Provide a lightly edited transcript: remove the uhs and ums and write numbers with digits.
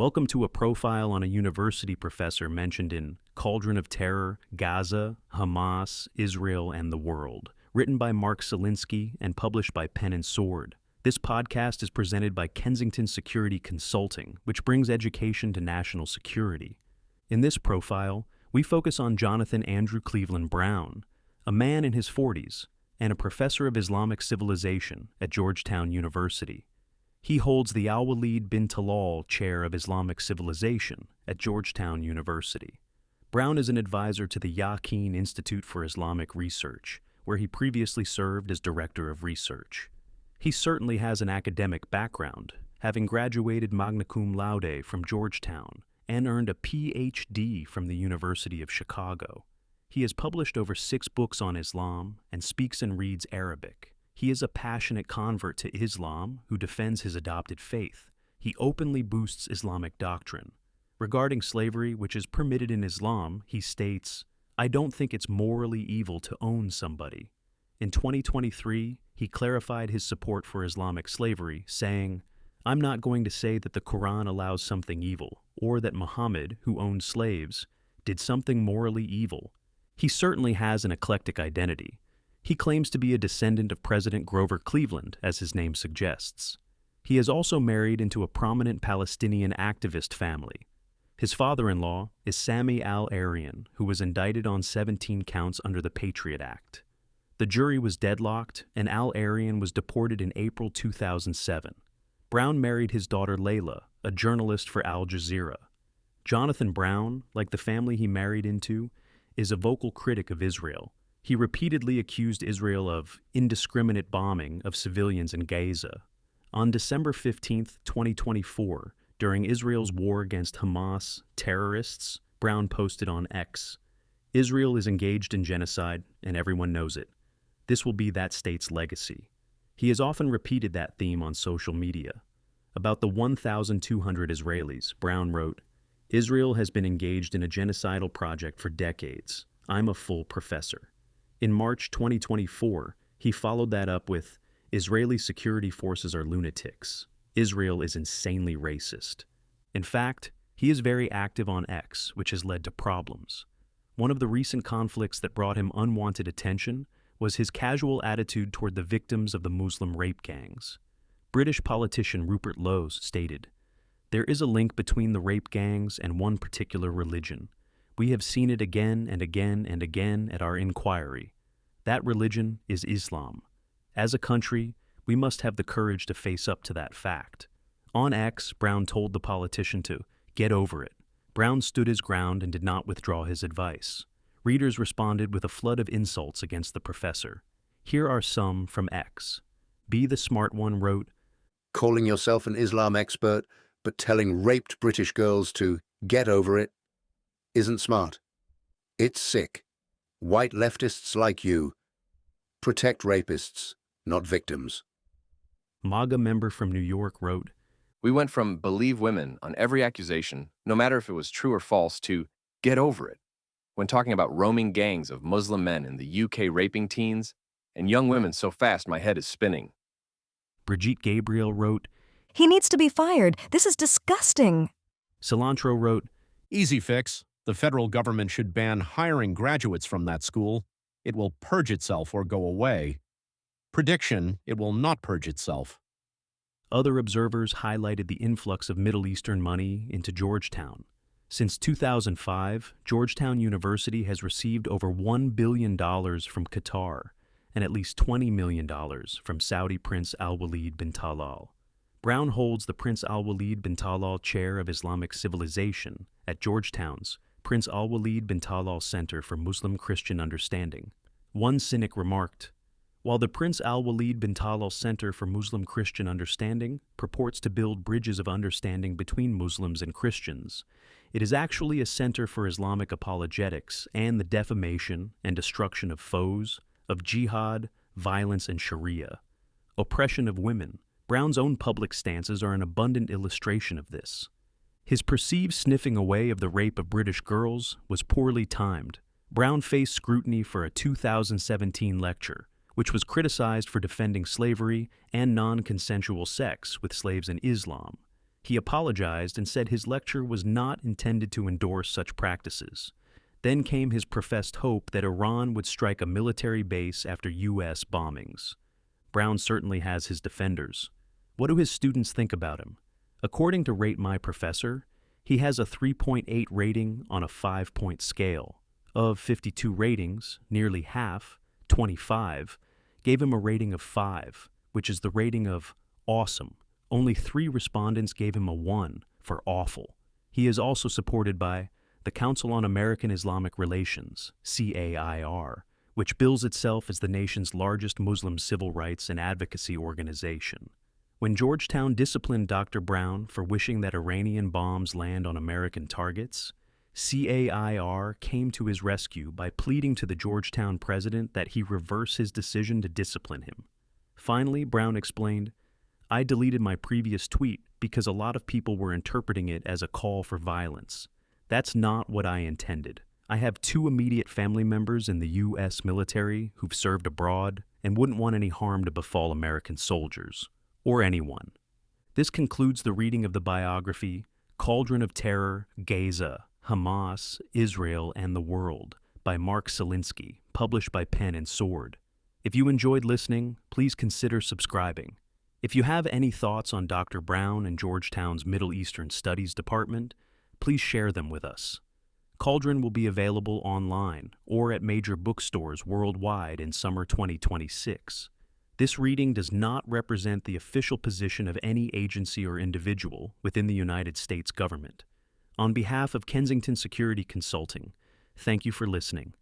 Welcome to a profile on a university professor mentioned in Cauldron of Terror Gaza, Hamas, Israel, and the World, written by Mark Silinsky and published by Pen and Sword. This podcast is presented by Kensington Security Consulting, which brings education to national security. In this profile, we focus on Jonathan Andrew Cleveland Brown, a man in his 40s and a professor of Islamic Civilization at Georgetown University. He holds the Alwaleed bin Talal Chair of Islamic Civilization at Georgetown University. Brown is an advisor to the Yaqeen Institute for Islamic Research, where he previously served as Director of Research. He certainly has an academic background, having graduated magna cum laude from Georgetown and earned a Ph.D. from the University of Chicago. He has published over 6 books on Islam and speaks and reads Arabic. He is a passionate convert to Islam who defends his adopted faith. He openly boosts Islamic doctrine. Regarding slavery, which is permitted in Islam, he states, "I don't think it's morally evil to own somebody." In 2023, he clarified his support for Islamic slavery, saying, "I'm not going to say that the Quran allows something evil, or that Muhammad, who owned slaves, did something morally evil." He certainly has an eclectic identity. He claims to be a descendant of President Grover Cleveland, as his name suggests. He is also married into a prominent Palestinian activist family. His father-in-law is Sami al-Arian, who was indicted on 17 counts under the Patriot Act. The jury was deadlocked, and al-Arian was deported in April 2007. Brown married his daughter Layla, a journalist for Al Jazeera. Jonathan Brown, like the family he married into, is a vocal critic of Israel. He repeatedly accused Israel of indiscriminate bombing of civilians in Gaza. On December 15, 2024, during Israel's war against Hamas terrorists, Brown posted on X, "Israel is engaged in genocide, and everyone knows it. This will be that state's legacy." He has often repeated that theme on social media. About the 1,200 Israelis, Brown wrote, "Israel has been engaged in a genocidal project for decades. I'm a full professor." In March 2024, he followed that up with, "Israeli security forces are lunatics. Israel is insanely racist." In fact, he is very active on X, which has led to problems. One of the recent conflicts that brought him unwanted attention was his casual attitude toward the victims of the Muslim rape gangs. British politician Rupert Lowes stated, "There is a link between the rape gangs and one particular religion. We have seen it again and again and again at our inquiry. That religion is Islam. As a country, we must have the courage to face up to that fact." On X, Brown told the politician to get over it. Brown stood his ground and did not withdraw his advice. Readers responded with a flood of insults against the professor. Here are some from X. Be the Smart One wrote, "Calling yourself an Islam expert, but telling raped British girls to get over it isn't smart. It's sick. White leftists like you protect rapists, not victims." MAGA member from New York wrote, "We went from believe women on every accusation, no matter if it was true or false, to get over it when talking about roaming gangs of Muslim men in the UK raping teens and young women so fast my head is spinning." Brigitte Gabriel wrote, "He needs to be fired. This is disgusting." Cilantro wrote, "Easy fix. The federal government should ban hiring graduates from that school. It will purge itself or go away. Prediction, it will not purge itself." Other observers highlighted the influx of Middle Eastern money into Georgetown. Since 2005, Georgetown University has received over $1 billion from Qatar and at least $20 million from Saudi Prince Alwaleed bin Talal. Brown holds the Prince Alwaleed bin Talal Chair of Islamic Civilization at Georgetown's Prince Alwaleed bin Talal Center for Muslim-Christian Understanding. One cynic remarked, "While the Prince Alwaleed bin Talal Center for Muslim-Christian Understanding purports to build bridges of understanding between Muslims and Christians, it is actually a center for Islamic apologetics and the defamation and destruction of foes, of jihad, violence, and Sharia. Oppression of women. Brown's own public stances are an abundant illustration of this. His perceived sniffing away of the rape of British girls was poorly timed. Brown faced scrutiny for a 2017 lecture, which was criticized for defending slavery and non-consensual sex with slaves in Islam. He apologized and said his lecture was not intended to endorse such practices. Then came his professed hope that Iran would strike a military base after U.S. bombings. Brown certainly has his defenders. What do his students think about him? According to Rate My Professor, he has a 3.8 rating on a 5-point scale. Of 52 ratings, nearly half, 25, gave him a rating of 5, which is the rating of awesome. Only 3 respondents gave him a 1 for awful. He is also supported by the Council on American Islamic Relations, CAIR, which bills itself as the nation's largest Muslim civil rights and advocacy organization. When Georgetown disciplined Dr. Brown for wishing that Iranian bombs land on American targets, CAIR came to his rescue by pleading to the Georgetown president that he reverse his decision to discipline him. Finally, Brown explained, "I deleted my previous tweet because a lot of people were interpreting it as a call for violence. That's not what I intended. I have 2 immediate family members in the U.S. military who've served abroad and wouldn't want any harm to befall American soldiers, or anyone." This concludes the reading of the biography Cauldron of Terror Gaza, Hamas, Israel, and the World by Mark Silinsky, published by Pen and Sword. If you enjoyed listening, please consider subscribing. If you have any thoughts on Dr. Brown and Georgetown's Middle Eastern Studies Department, please share them with us. Cauldron will be available online or at major bookstores worldwide in summer 2026. This reading does not represent the official position of any agency or individual within the United States government. On behalf of Kensington Security Consulting, thank you for listening.